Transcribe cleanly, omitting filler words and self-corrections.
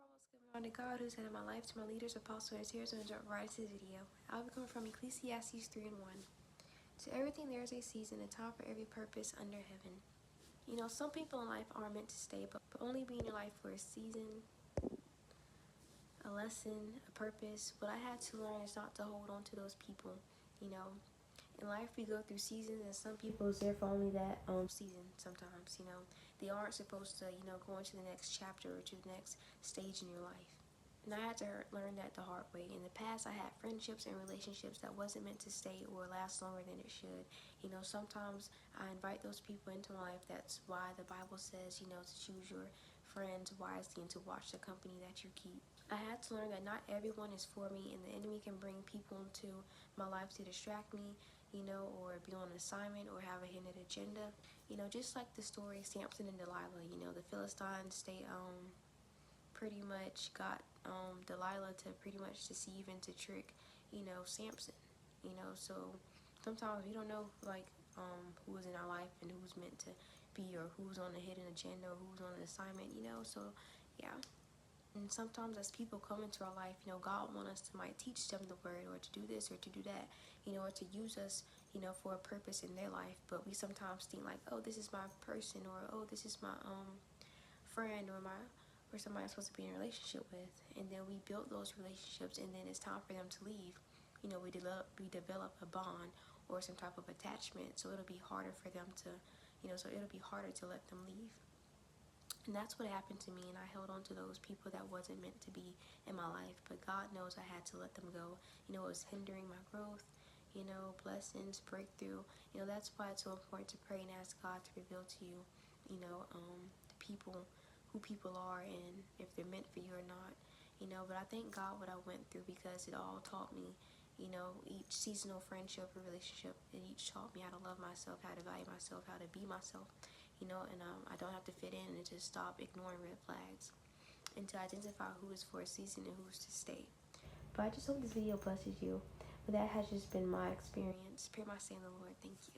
foremost, give honor to God who's head of my life, to my leaders, apostles, and tears, and right to this video. I'll be coming from Ecclesiastes 3 and 1. To everything there is a season, a time for every purpose under heaven. You know, some people in life are meant to stay, but only be in your life for a season, a lesson, a purpose. What I had to learn is not to hold on to those people. You know, in life we go through seasons, and some people is there for only that season. Sometimes, you know, they aren't supposed to, go into the next chapter or to the next stage in your life. And I had to learn that the hard way. In the past, I had friendships and relationships that wasn't meant to stay or last longer than it should. You know, sometimes I invite those people into my life. That's why the Bible says, to choose your friends wisely and to watch the company that you keep. I had to learn that not everyone is for me, and the enemy can bring people into my life to distract me, or be on an assignment or have a hidden agenda. Just like the story Samson and Delilah, the Philistines, they pretty much got Delilah to pretty much deceive and to trick, Samson. So sometimes we don't know who is in our life and who's meant to be, or who's on a hidden agenda, or who's on an assignment, so yeah. And sometimes as people come into our life, God wants us to might teach them the word, or to do this or to do that, or to use us, for a purpose in their life. But we sometimes think like, oh, this is my person, or oh, this is my friend, or somebody I'm supposed to be in a relationship with. And then we build those relationships, and then it's time for them to leave. We develop a bond or some type of attachment, so it'll be harder for them to, so it'll be harder to let them leave. And that's what happened to me, and I held on to those people that wasn't meant to be in my life. But God knows I had to let them go. It was hindering my growth, blessings, breakthrough. That's why it's so important to pray and ask God to reveal to you, the people, who people are, and if they're meant for you or not. But I thank God what I went through, because it all taught me, each seasonal friendship or relationship, it each taught me how to love myself, how to value myself, how to be myself, and I don't have to fit in, and to stop ignoring red flags, and to identify who is for a season and who's to stay. But I just hope this video blesses you. But that has just been my experience. Pray my say in the Lord. Thank you.